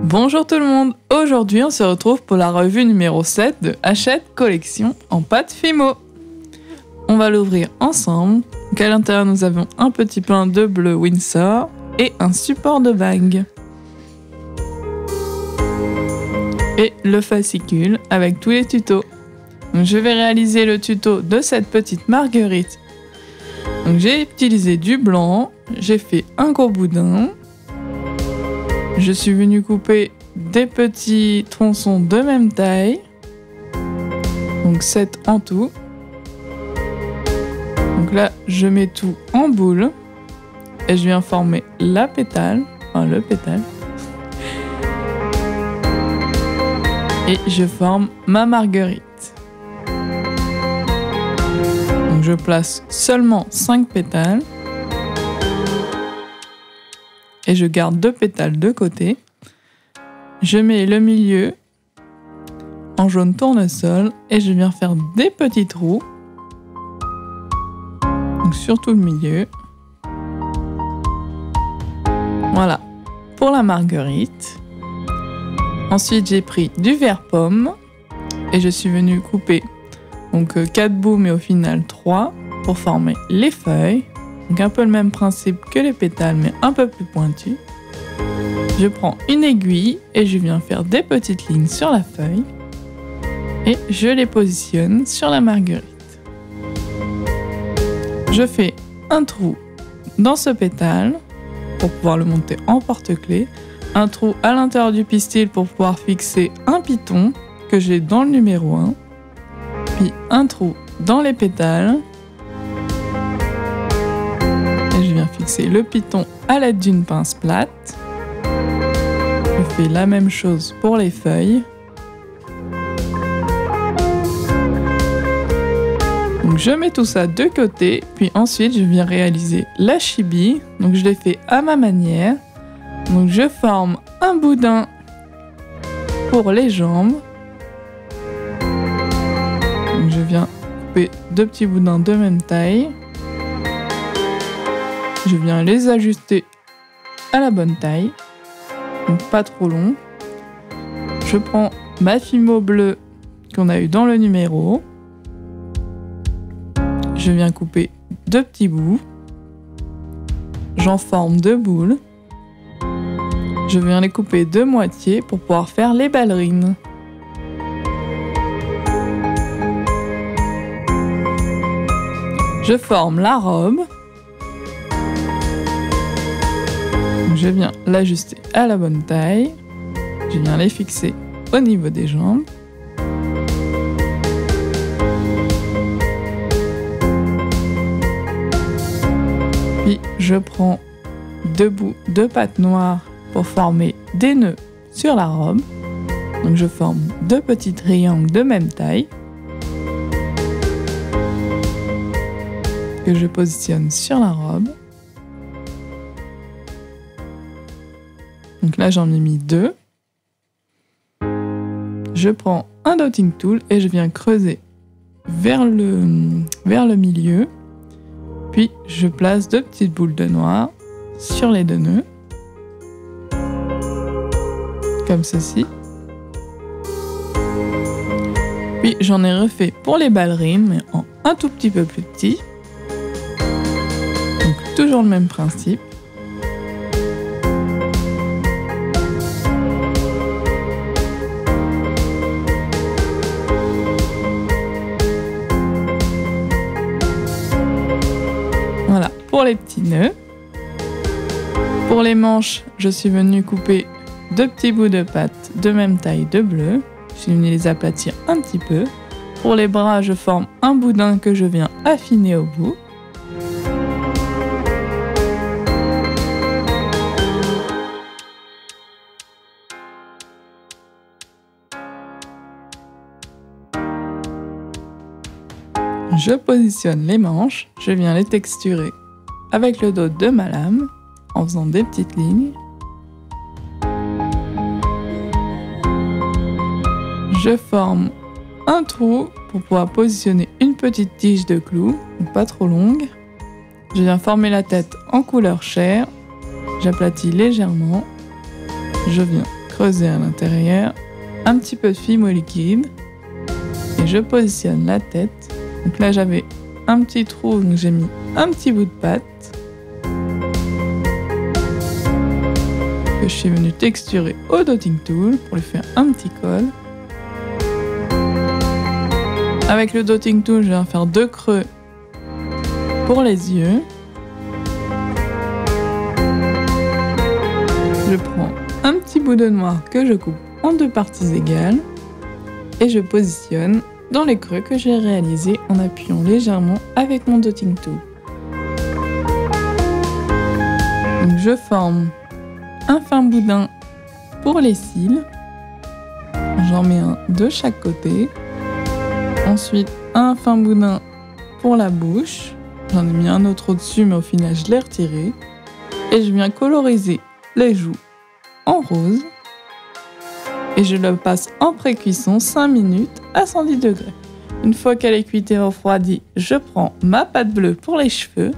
Bonjour tout le monde, aujourd'hui on se retrouve pour la revue numéro 7 de Hachette Collection en pâte Fimo. On va l'ouvrir ensemble, donc à l'intérieur nous avons un petit pain de bleu Windsor et un support de bague. Et le fascicule avec tous les tutos. Donc je vais réaliser le tuto de cette petite marguerite. Donc j'ai utilisé du blanc, j'ai fait un gros boudin. Je suis venue couper des petits tronçons de même taille. Donc 7 en tout. Donc là, je mets tout en boule. Et je viens former la pétale. Enfin, le pétale. Et je forme ma marguerite. Donc je place seulement 5 pétales. Et je garde 2 pétales de côté. Je mets le milieu en jaune tournesol et je viens faire des petits trous. Donc sur tout le milieu. Voilà, pour la marguerite. Ensuite, j'ai pris du vert pomme et je suis venue couper donc 4 bouts, mais au final 3 pour former les feuilles. Donc un peu le même principe que les pétales, mais un peu plus pointu. Je prends une aiguille et je viens faire des petites lignes sur la feuille. Et je les positionne sur la marguerite. Je fais un trou dans ce pétale pour pouvoir le monter en porte-clés. Un trou à l'intérieur du pistil pour pouvoir fixer un piton que j'ai dans le numéro 1. Puis un trou dans les pétales. Je viens fixer le piton à l'aide d'une pince plate. Je fais la même chose pour les feuilles. Donc je mets tout ça de côté, puis ensuite je viens réaliser la chibie. Donc je l'ai fait à ma manière. Donc je forme un boudin pour les jambes. Donc je viens couper 2 petits boudins de même taille. Je viens les ajuster à la bonne taille, donc pas trop long. Je prends ma Fimo bleue qu'on a eu dans le numéro. Je viens couper 2 petits bouts. J'en forme 2 boules. Je viens les couper de moitié pour pouvoir faire les ballerines. Je forme la robe. Je viens l'ajuster à la bonne taille. Je viens les fixer au niveau des jambes. Puis je prends 2 bouts de pâte noire pour former des nœuds sur la robe. Donc je forme 2 petits triangles de même taille que je positionne sur la robe. Donc là, j'en ai mis 2. Je prends un dotting tool et je viens creuser vers le milieu. Puis, je place 2 petites boules de noir sur les 2 nœuds. Comme ceci. Puis, j'en ai refait pour les ballerines, mais en un tout petit peu plus petit. Donc, toujours le même principe. Voilà, pour les petits nœuds. Pour les manches, je suis venue couper 2 petits bouts de pâte de même taille de bleu. Je suis venue les aplatir un petit peu. Pour les bras, je forme un boudin que je viens affiner au bout. Je positionne les manches, je viens les texturer avec le dos de ma lame en faisant des petites lignes. Je forme un trou pour pouvoir positionner une petite tige de clou, pas trop longue. Je viens former la tête en couleur chair, j'aplatis légèrement, je viens creuser à l'intérieur, un petit peu de fimo liquide et je positionne la tête. Donc là j'avais un petit trou, donc j'ai mis un petit bout de pâte que je suis venue texturer au dotting tool pour lui faire un petit col. Avec le dotting tool, je vais en faire 2 creux pour les yeux. Je prends un petit bout de noir que je coupe en 2 parties égales et je positionne dans les creux que j'ai réalisés en appuyant légèrement avec mon dotting tool. Donc je forme un fin boudin pour les cils. J'en mets un de chaque côté. Ensuite, un fin boudin pour la bouche. J'en ai mis un autre au-dessus, mais au final, je l'ai retiré. Et je viens coloriser les joues en rose. Et je le passe en pré-cuisson 5 minutes à 110 degrés. Une fois qu'elle est cuite et refroidie, je prends ma pâte bleue pour les cheveux.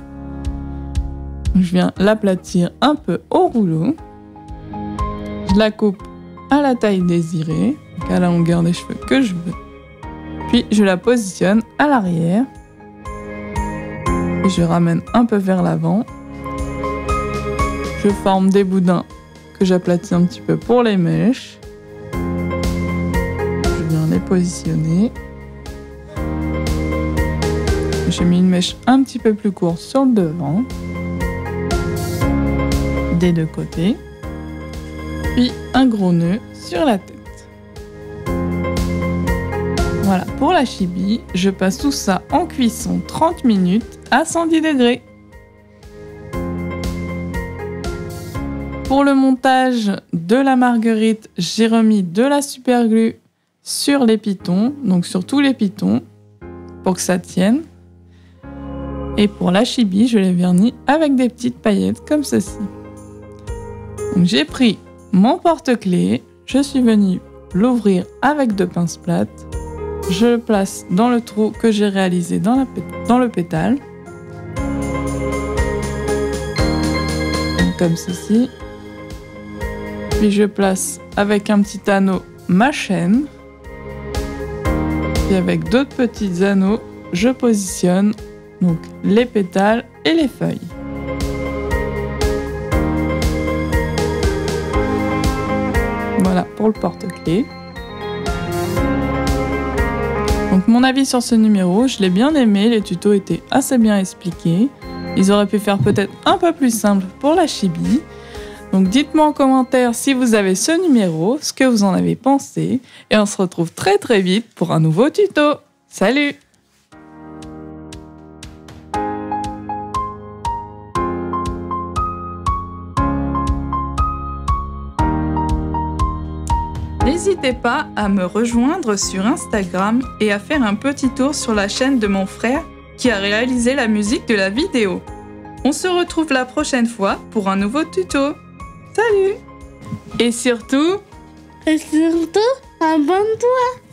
Je viens l'aplatir un peu au rouleau. Je la coupe à la taille désirée, donc à la longueur des cheveux que je veux. Puis je la positionne à l'arrière. Et je ramène un peu vers l'avant. Je forme des boudins que j'aplatis un petit peu pour les mèches. Je viens les positionner. J'ai mis une mèche un petit peu plus courte sur le devant, des 2 côtés, puis un gros nœud sur la tête. Voilà, pour la chibi, je passe tout ça en cuisson 30 minutes à 110 degrés. Pour le montage de la marguerite, j'ai remis de la super glue sur les pitons, donc sur tous les pitons, pour que ça tienne. Et pour la chibi, je l'ai verni avec des petites paillettes comme ceci. Donc j'ai pris mon porte-clés, je suis venue l'ouvrir avec 2 pinces plates. Je le place dans le trou que j'ai réalisé dans le pétale. Donc comme ceci. Puis je place avec un petit anneau ma chaîne. Puis avec d'autres petits anneaux, je positionne donc les pétales et les feuilles. Voilà pour le porte-clés. Donc mon avis sur ce numéro, je l'ai bien aimé, les tutos étaient assez bien expliqués. Ils auraient pu faire peut-être un peu plus simple pour la chibi. Donc dites-moi en commentaire si vous avez ce numéro, ce que vous en avez pensé. Et on se retrouve très très vite pour un nouveau tuto. Salut! N'hésitez pas à me rejoindre sur Instagram et à faire un petit tour sur la chaîne de mon frère qui a réalisé la musique de la vidéo. On se retrouve la prochaine fois pour un nouveau tuto. Salut! Et surtout, abonne-toi!